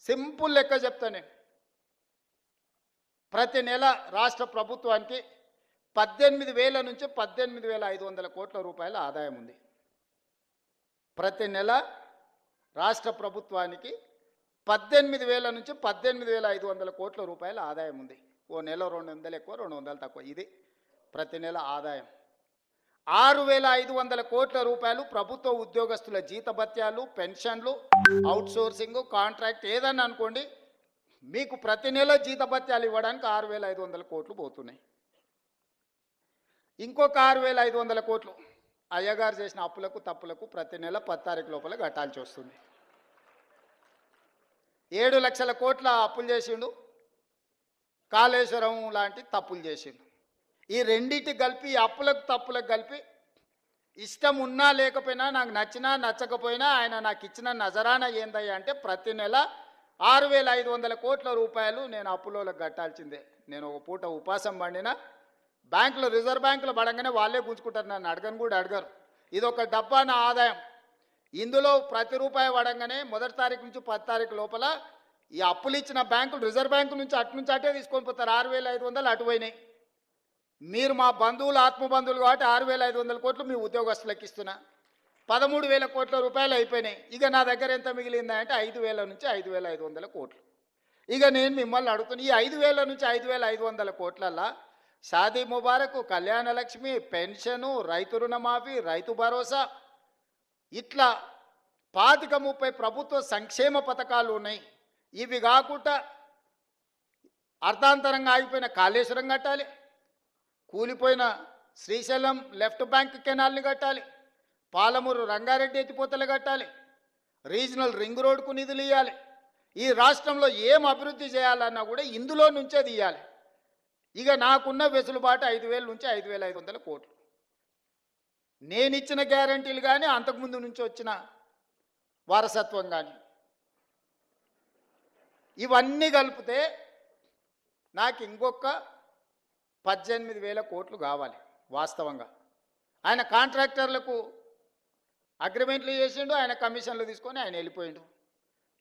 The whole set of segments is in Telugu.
సింపుల్ లెక్క చెప్తా నేను. ప్రతి నెల రాష్ట్ర ప్రభుత్వానికి 18,000 నుంచి 18,500 కోట్ల రూపాయల ఆదాయం ఉంది. ప్రతి నెల రాష్ట్ర ప్రభుత్వానికి 18,000 నుంచి 18,500 కోట్ల రూపాయల ఆదాయం ఉంది. ఓ నెల 200 ఎక్కువ 200 తక్కువ, ఇది ప్రతి నెల ఆదాయం. 6,500 కోట్ల రూపాయలు ప్రభుత్వ ఉద్యోగస్తుల జీతభత్యాలు, పెన్షన్లు, అవుట్సోర్సింగ్, కాంట్రాక్ట్ ఏదన్నా అనుకోండి, మీకు ప్రతి నెల జీతభత్యాలు ఇవ్వడానికి 6,500 కోట్లు పోతున్నాయి. ఇంకొక 6,500 కోట్లు అయ్యగారు చేసిన అప్పులకు తప్పులకు ప్రతి నెల 10 తారీఖు లోపల కట్టాల్సి వస్తుంది. 7 లక్షల కోట్ల అప్పులు చేసిండు, కాళేశ్వరం లాంటి తప్పులు చేసిండు. ఈ రెండింటి కలిపి, అప్పులకు తప్పులకు కలిపి, ఇష్టం ఉన్నా లేకపోయినా, నాకు నచ్చినా నచ్చకపోయినా ఆయన నాకు ఇచ్చిన నజరానా ఏందయ్యా అంటే ప్రతి నెల 6,500 కోట్ల రూపాయలు నేను అప్పులోకి కట్టాల్సిందే. నేను ఒక పూట ఉపాసం పండినా బ్యాంకులో, రిజర్వ్ బ్యాంకులో పడంగానే వాళ్ళే గుంజుకుంటారు, నన్ను అడగను కూడా అడగరు. ఇది ఒక డబ్బా నా ఆదాయం. ఇందులో ప్రతి రూపాయి పడంగానే మొదటి తారీఖు నుంచి 10 తారీఖు లోపల ఈ అప్పులు ఇచ్చిన బ్యాంకులు, రిజర్వ్ బ్యాంకు నుంచి అటే తీసుకొని పోతారు. 6,500 అటు పోయినాయి. మీరు మా బంధువులు, ఆత్మబంధువులు కాబట్టి 6,500 కోట్లు మీ ఉద్యోగస్తులకు ఇస్తున్నా. 13,000 కోట్ల రూపాయలు అయిపోయినాయి. ఇక నా దగ్గర ఎంత మిగిలిందా అంటే 5,000 నుంచి 5,500 కోట్లు. ఇక నేను మిమ్మల్ని అడుగుతున్నా, ఈ 5,000 నుంచి 5,500 కోట్లల్లో షాదీ ముబారక్, కళ్యాణ లక్ష్మి, పెన్షను, రైతు రుణమాఫీ, రైతు భరోసా, ఇట్లా 25-30 ప్రభుత్వ సంక్షేమ పథకాలు ఉన్నాయి. ఇవి కాకుండా అర్ధాంతరంగా ఆగిపోయిన కాళేశ్వరం కట్టాలి, కూలిపోయిన శ్రీశైలం లెఫ్ట్ బ్యాంక్ కెనాల్ని కట్టాలి, పాలమూరు రంగారెడ్డి ఎత్తిపోతలు కట్టాలి, రీజనల్ రింగ్ రోడ్కు నిధులు ఇవ్వాలి. ఈ రాష్ట్రంలో ఏం అభివృద్ధి చేయాలన్నా కూడా ఇందులో నుంచే తీయాలి. ఇక నాకున్న వెసులుబాటు 5,000 నుంచి 5,500 కోట్లు. నేను ఇచ్చిన గ్యారంటీలు కానీ, అంతకుముందు నుంచి వచ్చిన వారసత్వం కానీ, ఇవన్నీ కలిపితే నాకు ఇంకొక 18,000 కోట్లు కావాలి వాస్తవంగా. ఆయన కాంట్రాక్టర్లకు అగ్రిమెంట్లు చేసిండు, ఆయన కమిషన్లు తీసుకొని ఆయన వెళ్ళిపోయిండు.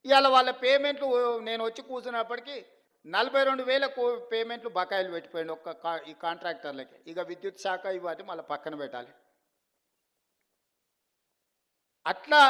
ఇవాళ వాళ్ళ పేమెంట్లు నేను వచ్చి కూర్చున్నప్పటికీ 42,000 పేమెంట్లు బకాయిలు పెట్టిపోయిండు ఈ కాంట్రాక్టర్లకి. ఇక విద్యుత్ శాఖ ఇవన్నీ మళ్ళీ పక్కన పెట్టాలి. అట్లా